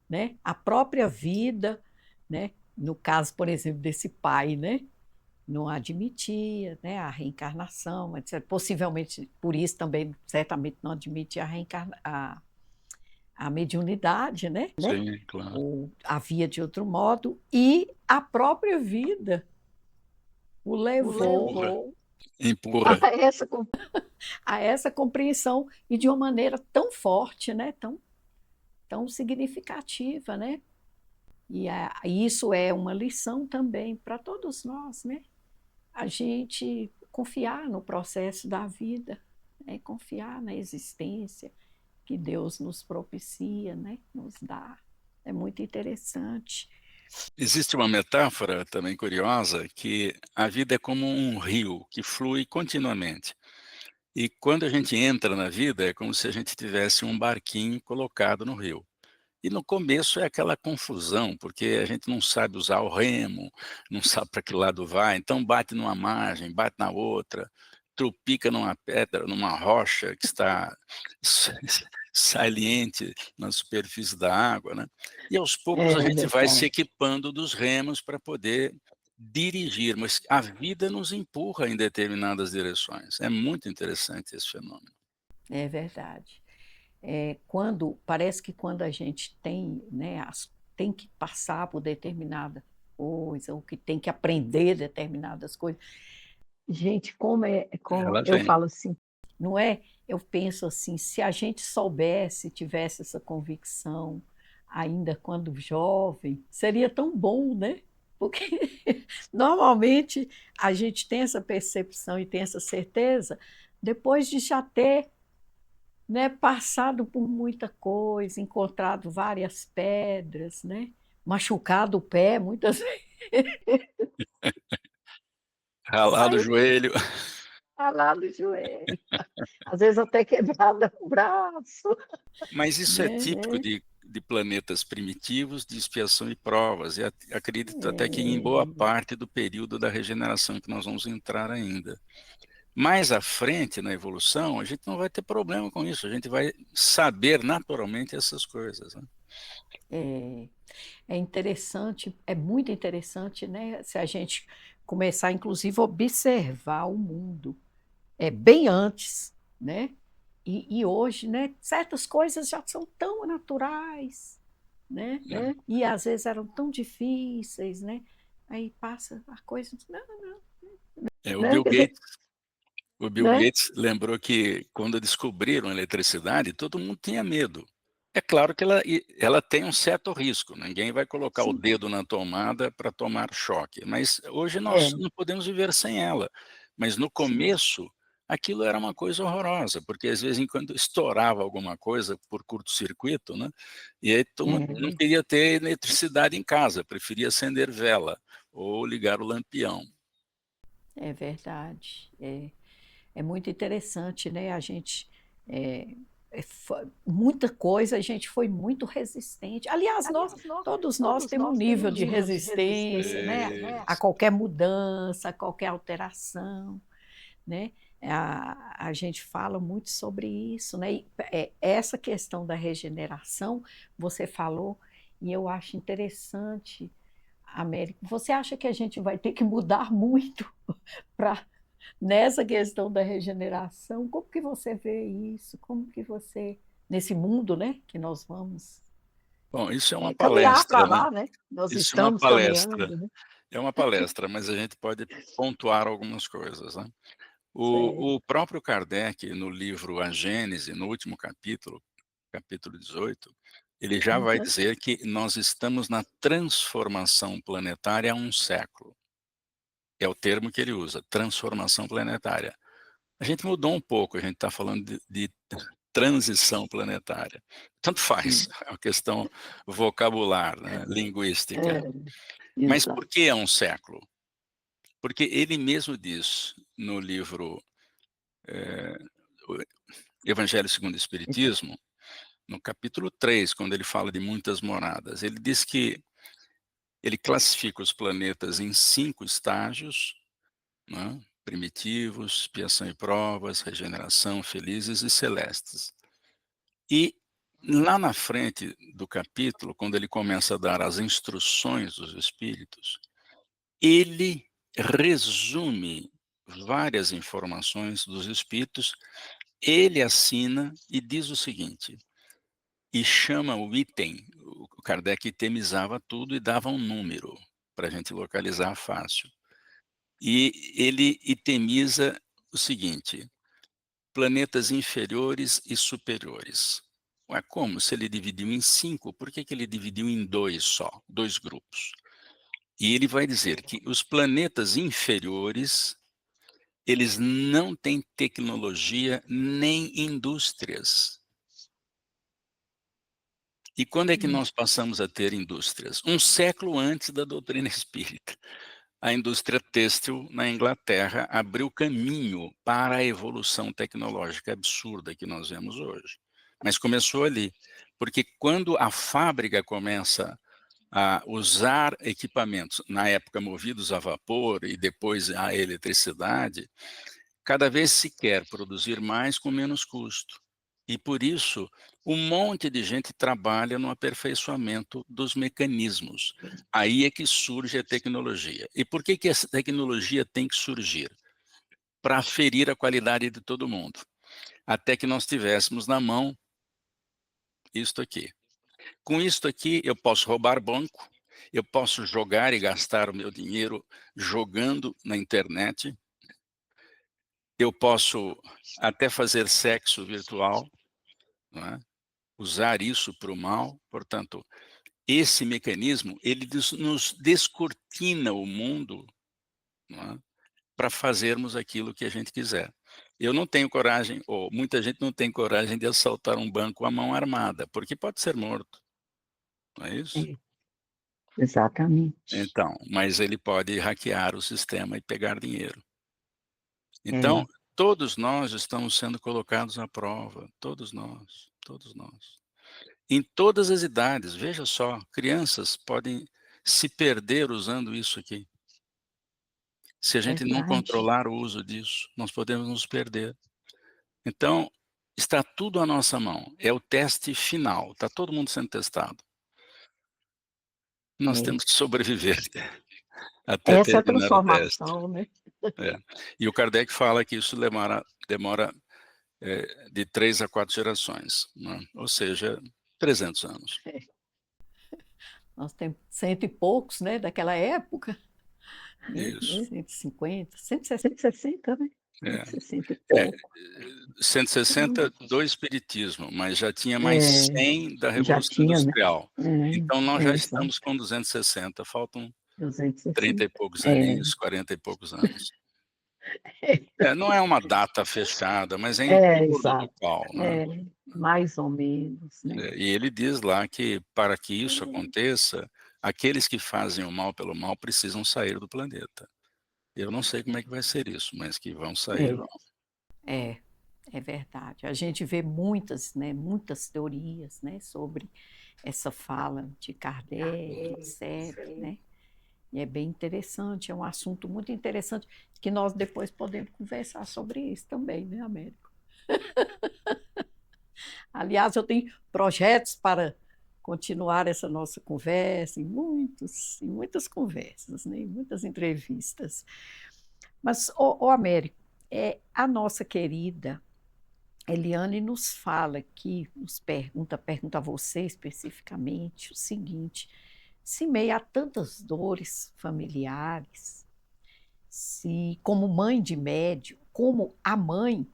né? A própria vida, né? No caso, por exemplo, desse pai, né? Não admitia, né? A reencarnação, etc. Possivelmente por isso também, certamente não admitia a mediunidade, né? Sim, claro. Ou havia de outro modo, e a própria vida o Empurra, levou empurra. a essa compreensão e de uma maneira tão forte, né? Tão significativa, né? Isso é uma lição também para todos nós, né? A gente confiar no processo da vida, né? Confiar na existência que Deus nos propicia, né? Nos dá. É muito interessante. Existe uma metáfora também curiosa, que a vida é como um rio que flui continuamente. E quando a gente entra na vida, é como se a gente tivesse um barquinho colocado no rio. E no começo é aquela confusão, porque a gente não sabe usar o remo, não sabe para que lado vai, então bate numa margem, bate na outra, trupica numa pedra, numa rocha que está saliente na superfície da água, né. E aos poucos a É gente vai se verdade. equipando dos remos para poder dirigir, mas a vida nos empurra em determinadas direções. É muito interessante esse fenômeno. É verdade. Parece que quando a gente tem, né, tem que passar por determinada coisa, ou que tem que aprender determinadas coisas. Gente, como Ela eu vem. falo assim, não é? Eu penso assim, se a gente soubesse, tivesse essa convicção, ainda quando jovem, seria tão bom, né? Porque normalmente a gente tem essa percepção e tem essa certeza depois de já ter, né, passado por muita coisa, encontrado várias pedras, né, machucado o pé muitas vezes, Ralado o aí joelho. ralado o joelho, às vezes até quebrado o braço, Mas isso é né, típico de planetas primitivos de expiação e provas, e acredito até que em boa é, parte do período da regeneração que nós vamos entrar ainda. Mais à frente na evolução, a gente não vai ter problema com isso, a gente vai saber naturalmente essas coisas, né. é, é interessante, é muito interessante, né, se a gente começar, inclusive, a observar o mundo, bem antes, né, e hoje, né, certas coisas já são tão naturais, né? É. E às vezes eram tão difíceis, né? Aí passa a coisa, não, É, né? Quer dizer, o Bill né? Gates lembrou que quando descobriram a eletricidade, todo mundo tinha medo. É claro que ela tem um certo risco, ninguém vai colocar o Sim, dedo na tomada para tomar choque, mas hoje nós é, não podemos viver sem ela. Mas no sim, começo, aquilo era uma coisa horrorosa, porque às vezes em quando estourava alguma coisa por curto-circuito, né, e aí todo mundo não é, queria ter eletricidade em casa, preferia acender vela ou ligar o lampião. é verdade. É muito interessante, né? A gente é, muita coisa, a gente foi muito resistente. Aliás, todos nós temos um nível de resistência, né, a qualquer mudança, a qualquer alteração, né? A gente fala muito sobre isso, né? E, essa questão da regeneração, você falou, e eu acho interessante, Américo. Você acha que a gente vai ter que mudar muito para nessa questão da regeneração? Como que você vê isso? Como que você, nesse mundo, né, que nós vamos Bom, isso é uma caminhar palestra, para né? lá, né? Nós Isso é uma estamos palestra. caminhando, né? É uma palestra, mas a gente pode pontuar algumas coisas, né? Certo. O próprio Kardec, no livro A Gênese, no último capítulo, capítulo 18, ele já vai Uhum. dizer que nós estamos na transformação planetária há um século. É o termo que ele usa, transformação planetária. A gente mudou um pouco, a gente está falando de transição planetária. Tanto faz, Sim. é uma questão vocabular, né, linguística. É, Mas exato. por que é um século? Porque ele mesmo diz no livro o Evangelho segundo o Espiritismo, no capítulo 3, quando ele fala de muitas moradas, ele diz que ele classifica os planetas em 5 estágios, né, primitivos, expiação e provas, regeneração, felizes e celestes. E lá na frente do capítulo, quando ele começa a dar as instruções dos espíritos, ele resume várias informações dos espíritos, ele assina e diz o seguinte, e chama o item, o Kardec itemizava tudo e dava um número para a gente localizar fácil. E ele itemiza o seguinte, planetas inferiores e superiores. Ué, como? Se ele dividiu em 5, por que ele dividiu em 2 só, 2 grupos? E ele vai dizer que os planetas inferiores, eles não têm tecnologia nem indústrias. E quando é que nós passamos a ter indústrias? Um século antes da doutrina espírita. A indústria têxtil na Inglaterra abriu caminho para a evolução tecnológica absurda que nós vemos hoje. Mas começou ali, porque quando a fábrica começa a usar equipamentos, na época movidos a vapor e depois a eletricidade, cada vez se quer produzir mais com menos custo. E por isso, um monte de gente trabalha no aperfeiçoamento dos mecanismos. Aí é que surge a tecnologia. E por que essa tecnologia tem que surgir? Para aferir a qualidade de todo mundo. Até que nós tivéssemos na mão isto aqui. Com isto aqui, eu posso roubar banco, eu posso jogar e gastar o meu dinheiro jogando na internet, eu posso até fazer sexo virtual, não é? Usar isso para o mal. Portanto, esse mecanismo, ele nos descortina o mundo, não é? Para fazermos aquilo que a gente quiser. Eu não tenho coragem, ou muita gente não tem coragem de assaltar um banco à mão armada, porque pode ser morto, não é isso? É, exatamente. Então, mas ele pode hackear o sistema e pegar dinheiro. Então, É, todos nós estamos sendo colocados à prova, todos nós, todos nós. Em todas as idades, veja só, crianças podem se perder usando isso aqui. Se a gente não verdade. controlar o uso disso, nós podemos nos perder. Então, está tudo à nossa mão, é o teste final, está todo mundo sendo testado. Nós É. temos que sobreviver até Essa é a terminar o teste. transformação, né? É. E o Kardec fala que isso demora de 3 a 4 gerações, né? Ou seja, 300 anos. Nós temos cento e poucos, né, daquela época, né? Isso. 150, 160, né? É. 160 e É, pouco. 160 do espiritismo, mas já tinha mais É, 100 da já Revolução tinha, né? Industrial. Então nós já Exato. estamos com 260, faltam 30 e 260. poucos É, aninhos, 40 e poucos anos. Não é uma data fechada, mas é em torno do exato. qual, né? É, mais ou menos, né? E ele diz lá que para que isso aconteça, aqueles que fazem o mal pelo mal precisam sair do planeta. Eu não sei como é que vai ser isso, mas que vão sair, É, vão. é. É verdade. A gente vê muitas, né, muitas teorias, né, sobre essa fala de Kardec, etc., né? E é bem interessante, é um assunto muito interessante que nós depois podemos conversar sobre isso também, né, Américo? Aliás, eu tenho projetos para continuar essa nossa conversa em muitas conversas, né, em muitas entrevistas. Mas, Américo, a nossa querida Eliane nos fala aqui, pergunta a você especificamente o seguinte: se meio a tantas dores familiares, se como mãe de médium, como a mãe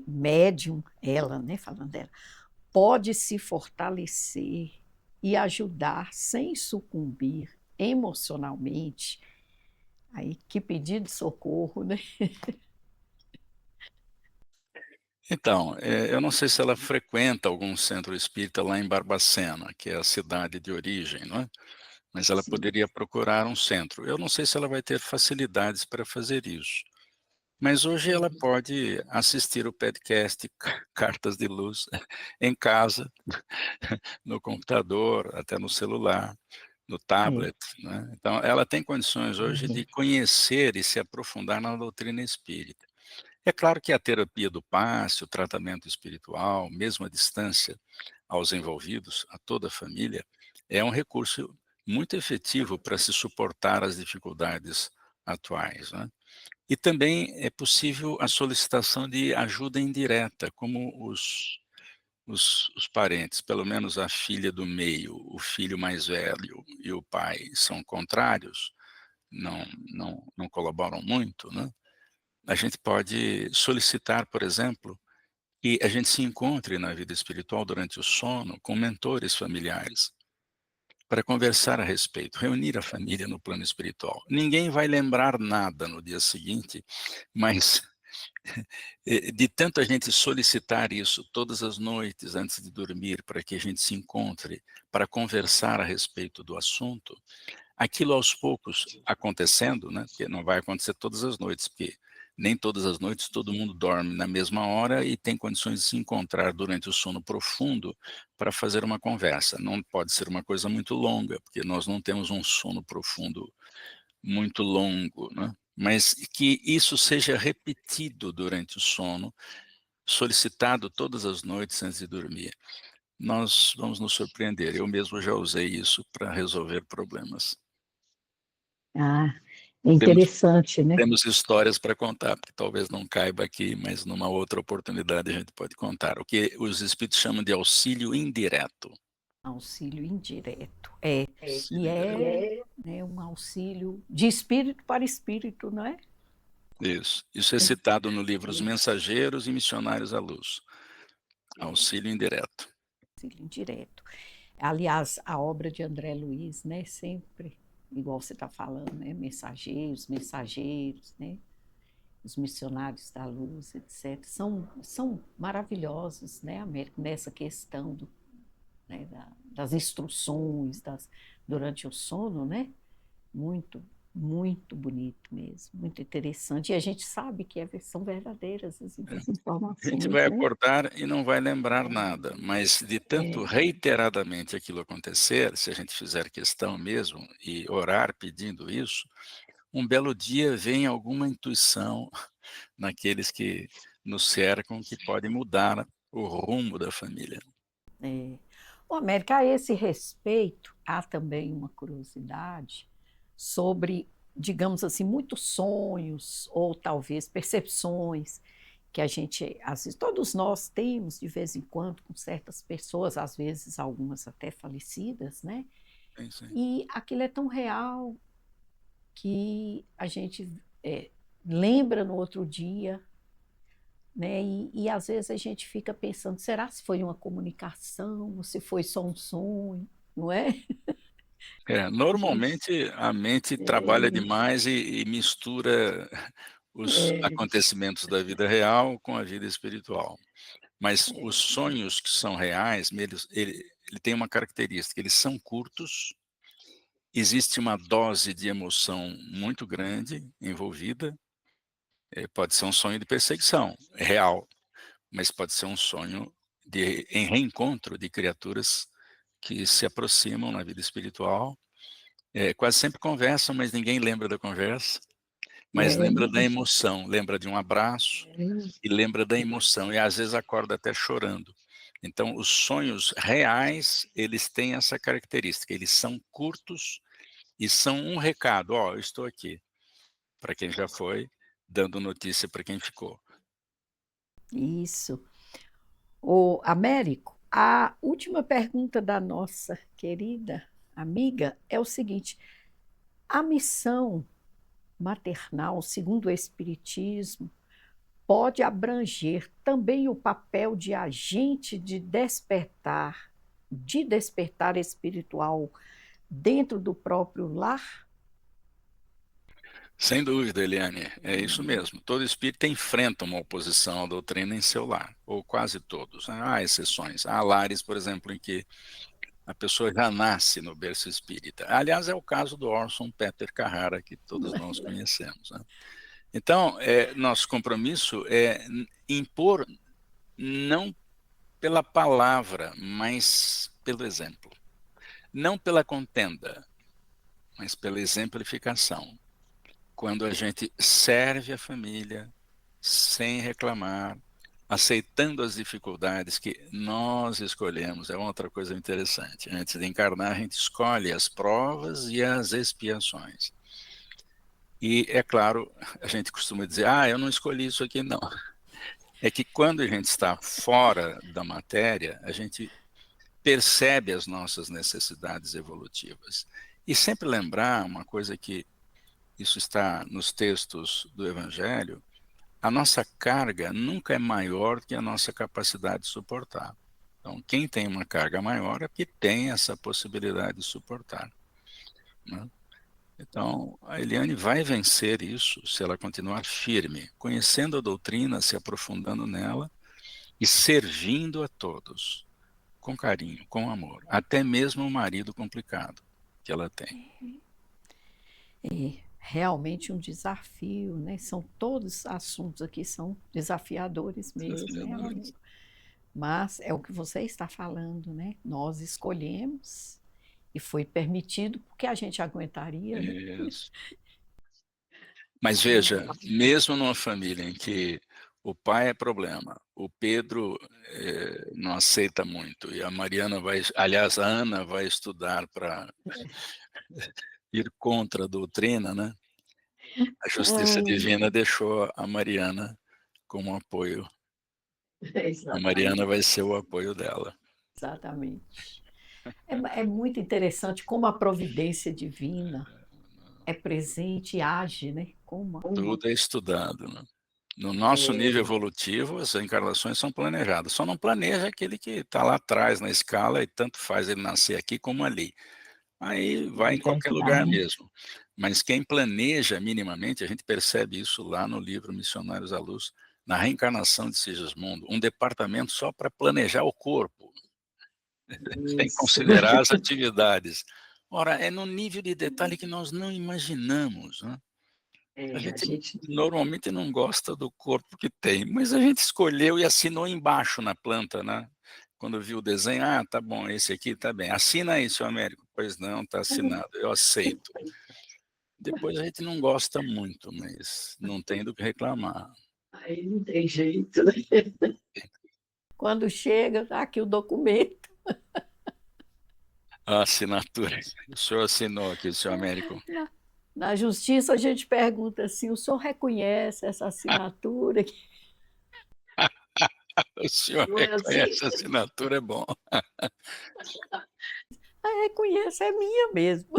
médium, ela, né, falando dela, pode se fortalecer e ajudar sem sucumbir emocionalmente. Aí que pedido de socorro, né? Então, eu não sei se ela frequenta algum centro espírita lá em Barbacena, que é a cidade de origem, não é? Mas ela Sim. poderia procurar um centro. Eu não sei se ela vai ter facilidades para fazer isso. Mas hoje ela pode assistir o podcast Cartas de Luz em casa, no computador, até no celular, no É, tablet, né. Então ela tem condições hoje de é, conhecer e se aprofundar na doutrina espírita. É claro que a terapia do passe, o tratamento espiritual, mesmo à distância, aos envolvidos, a toda a família, é um recurso muito efetivo para se suportar as dificuldades atuais, né. E também é possível a solicitação de ajuda indireta, como os parentes, pelo menos a filha do meio, o filho mais velho e o pai são contrários, não colaboram muito, né, a gente pode solicitar, por exemplo, que a gente se encontre na vida espiritual durante o sono com mentores familiares, para conversar a respeito, reunir a família no plano espiritual. Ninguém vai lembrar nada no dia seguinte, mas de tanto a gente solicitar isso todas as noites antes de dormir, para que a gente se encontre, para conversar a respeito do assunto, aquilo aos poucos acontecendo, né, porque não vai acontecer todas as noites, porque nem todas as noites todo mundo dorme na mesma hora e tem condições de se encontrar durante o sono profundo para fazer uma conversa. Não pode ser uma coisa muito longa, porque nós não temos um sono profundo muito longo, né, mas que isso seja repetido durante o sono, solicitado todas as noites antes de dormir. Nós vamos nos surpreender, eu mesmo já usei isso para resolver problemas. ah, é Temos interessante, né? temos histórias para contar, porque talvez não caiba aqui, mas numa outra oportunidade a gente pode contar, o que os espíritos chamam de auxílio indireto. Auxílio indireto. E Auxílio indireto. é, né, um auxílio de espírito para espírito, não é? Isso é citado no livro Os Mensageiros e Missionários à Luz, auxílio indireto. Auxílio indireto. Aliás, a obra de André Luiz, né, sempre, igual você está falando, né, mensageiros, né, os missionários da luz, etc., são maravilhosos, né, Américo, nessa questão né, das instruções durante o sono, né? Muito, muito bonito mesmo, muito interessante. E a gente sabe que são verdadeiras as A gente informações, vai né? acordar e não vai lembrar nada, mas de tanto É, reiteradamente aquilo acontecer, se a gente fizer questão mesmo e orar pedindo isso, um belo dia vem alguma intuição naqueles que nos cercam que pode mudar o rumo da família. é. Ô, América, a esse respeito, há também uma curiosidade sobre, digamos assim, muitos sonhos ou talvez percepções que a gente, às vezes, todos nós temos de vez em quando com certas pessoas, às vezes algumas até falecidas, né? Sim, sim. E aquilo é tão real que a gente lembra no outro dia, né? E às vezes a gente fica pensando, será se foi uma comunicação, ou se foi só um sonho, não é? A gente, Normalmente a mente trabalha demais e mistura os é, acontecimentos da vida real com a vida espiritual. Mas os sonhos que são reais, ele tem uma característica, eles são curtos, existe uma dose de emoção muito grande envolvida, Pode ser um sonho de perseguição, real, mas pode ser um sonho em reencontro de criaturas que se aproximam na vida espiritual, quase sempre conversam, mas ninguém lembra da conversa, mas lembra da emoção, lembra de um abraço e lembra da emoção, e às vezes acorda até chorando. Então, os sonhos reais, eles têm essa característica, eles são curtos e são um recado, ó, eu estou aqui, para quem já foi, dando notícia para quem ficou. Isso. O Américo, a última pergunta da nossa querida amiga é o seguinte: a missão maternal, segundo o Espiritismo, pode abranger também o papel de agente de despertar espiritual dentro do próprio lar? Sem dúvida, Eliane, é isso mesmo. Todo espírita enfrenta uma oposição à doutrina em seu lar, ou quase todos, né? Há exceções. Há lares, por exemplo, em que a pessoa já nasce no berço espírita. Aliás, é o caso do Orson Peter Carrara, que todos nós conhecemos, né? Então, nosso compromisso é impor não pela palavra, mas pelo exemplo. Não pela contenda, mas pela exemplificação. Quando a gente serve a família sem reclamar, aceitando as dificuldades que nós escolhemos, é outra coisa interessante. Antes de encarnar, a gente escolhe as provas e as expiações. E, é claro, a gente costuma dizer, eu não escolhi isso aqui, não. É que quando a gente está fora da matéria, a gente percebe as nossas necessidades evolutivas. E sempre lembrar uma coisa que isso está nos textos do Evangelho, a nossa carga nunca é maior que a nossa capacidade de suportar. Então, quem tem uma carga maior é porque tem essa possibilidade de suportar, né? Então, a Eliane vai vencer isso se ela continuar firme, conhecendo a doutrina, se aprofundando nela e servindo a todos, com carinho, com amor, até mesmo o marido complicado que ela tem. É realmente um desafio, né? São todos assuntos aqui são desafiadores mesmo, né, Américo? Mas é o que você está falando, né? Nós escolhemos e foi permitido porque a gente aguentaria, né? Isso. Mas veja, mesmo numa família em que o pai é problema, o Pedro não aceita muito, e a Mariana vai, aliás, a Ana vai estudar para ir contra a doutrina, né? A justiça divina deixou a Mariana como apoio. A Mariana vai ser o apoio dela. Exatamente. É muito interessante como a providência divina é presente e age, né? Como Tudo é estudado, né? No nosso nível evolutivo, as encarnações são planejadas. Só não planeja aquele que está lá atrás na escala e tanto faz ele nascer aqui como ali. Aí vai em qualquer lugar mesmo. Mas quem planeja minimamente, a gente percebe isso lá no livro Missionários à Luz, na reencarnação de Sigismundo, um departamento só para planejar o corpo, sem considerar as atividades. Ora, é no nível de detalhe que nós não imaginamos, né? A gente normalmente não gosta do corpo que tem, mas a gente escolheu e assinou embaixo na planta, né? Quando viu o desenho, tá bom, esse aqui tá bem. Assina aí, seu Américo. Pois não, tá assinado, eu aceito. Depois a gente não gosta muito, mas não tem do que reclamar. Aí não tem jeito, né? quando chega, tá aqui o documento. A assinatura. O senhor assinou aqui, seu Américo. Na justiça a gente pergunta assim: o senhor reconhece essa assinatura? O senhor Não é assim? reconhece a assinatura, é bom. Reconheço, é minha mesmo.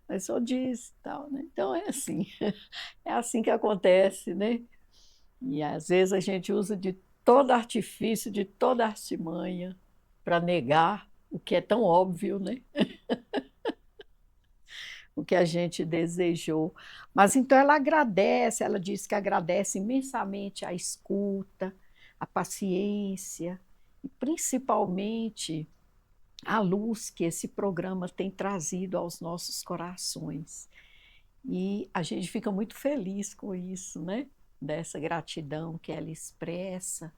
Mas só diz tal, né? Então é assim que acontece, né? E às vezes a gente usa de todo artifício, de toda artimanha para negar o que é tão óbvio, né? O que a gente desejou. Mas então ela agradece, ela diz que agradece imensamente a escuta, a paciência e principalmente a luz que esse programa tem trazido aos nossos corações. E a gente fica muito feliz com isso, né? Dessa gratidão que ela expressa.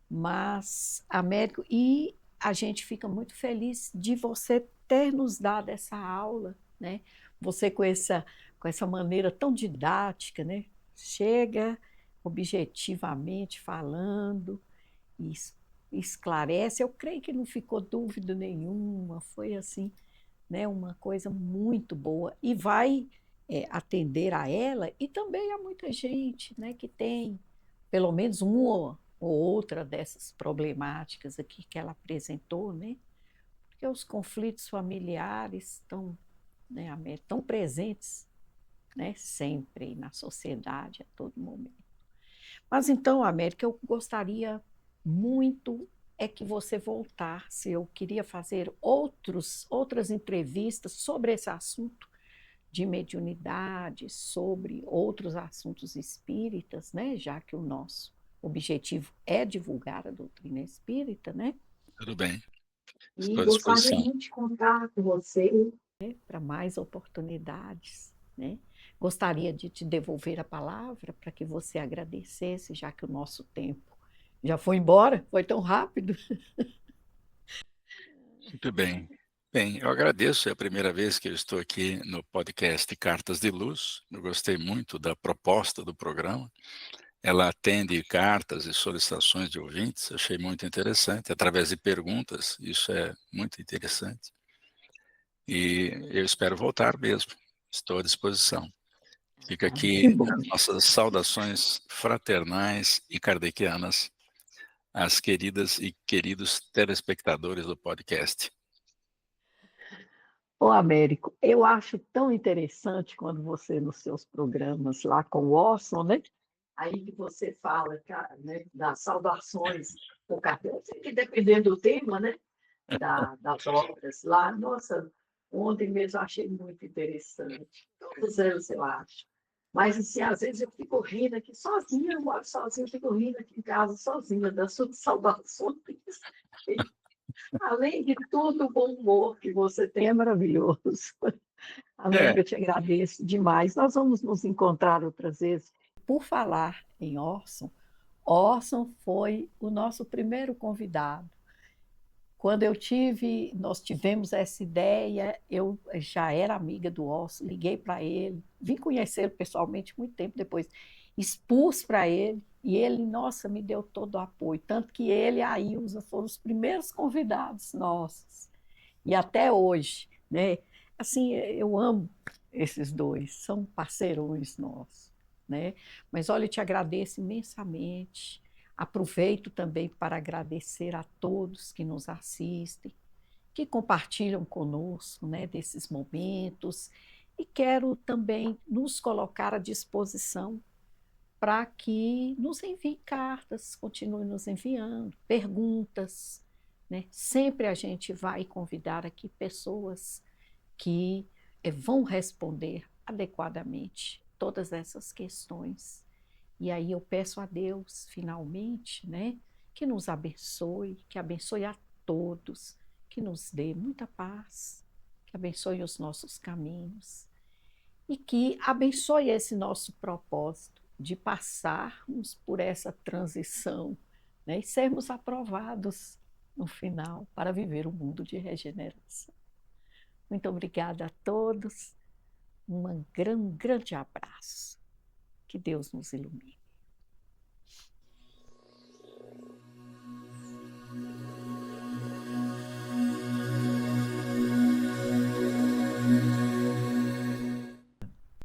Mas, Américo, e a gente fica muito feliz de você ter nos dado essa aula, né? Você com essa maneira tão didática, né? Chega objetivamente falando, e esclarece. Eu creio que não ficou dúvida nenhuma, foi assim, né, uma coisa muito boa e vai atender a ela e também a muita gente, né, que tem pelo menos uma ou outra dessas problemáticas aqui que ela apresentou, né? Porque os conflitos familiares estão, né, tão presentes, né, sempre na sociedade a todo momento. Mas então, América, eu gostaria muito é que você voltasse. Eu queria fazer outras entrevistas sobre esse assunto de mediunidade, sobre outros assuntos espíritas, né? Já que o nosso objetivo é divulgar a doutrina espírita, né? Tudo bem, E estou à gostaria disposição. muito de contar com você. Para mais oportunidades, né? Gostaria de te devolver a palavra para que você agradecesse, já que o nosso tempo já foi embora, foi tão rápido. Muito bem. Bem, eu agradeço, é a primeira vez que eu estou aqui no podcast Cartas de Luz. Eu gostei muito da proposta do programa. Ela atende cartas e solicitações de ouvintes, achei muito interessante, através de perguntas, isso é muito interessante. E eu espero voltar mesmo, estou à disposição. Fica Que aqui bom. as nossas saudações fraternais e kardecianas às queridas e queridos telespectadores do podcast. Ô, Américo, eu acho tão interessante quando você, nos seus programas lá com o Orson, né? Aí que você fala, cara, né, das saudações do cartão, que dependendo do tema, né? Das obras lá. Nossa, ontem mesmo eu achei muito interessante. Todos eles eu acho. Mas, assim, às vezes eu fico rindo aqui sozinha, eu moro sozinha, eu fico rindo aqui em casa sozinha das suas saudações. Além de tudo, o bom humor que você tem é maravilhoso. É, América, eu te agradeço demais. Nós vamos nos encontrar outras vezes. Por falar em Orson, Orson foi o nosso primeiro convidado. Quando nós tivemos essa ideia, eu já era amiga do Orson, liguei para ele, vim conhecê-lo pessoalmente muito tempo depois, expus para ele, e ele, nossa, me deu todo o apoio, tanto que ele e a Ilza foram os primeiros convidados nossos, e até hoje, né? Assim, eu amo esses dois, são parceirões nossos, né? Mas olha, eu te agradeço imensamente. Aproveito também para agradecer a todos que nos assistem, que compartilham conosco, né, desses momentos, e quero também nos colocar à disposição para que nos enviem cartas, continue nos enviando perguntas, né? Sempre a gente vai convidar aqui pessoas que vão responder adequadamente todas essas questões. E aí eu peço a Deus, finalmente, né, que nos abençoe, que abençoe a todos, que nos dê muita paz, que abençoe os nossos caminhos e que abençoe esse nosso propósito de passarmos por essa transição, né, e sermos aprovados no final para viver um mundo de regeneração. Muito obrigada a todos, um grande abraço. Que Deus nos ilumine.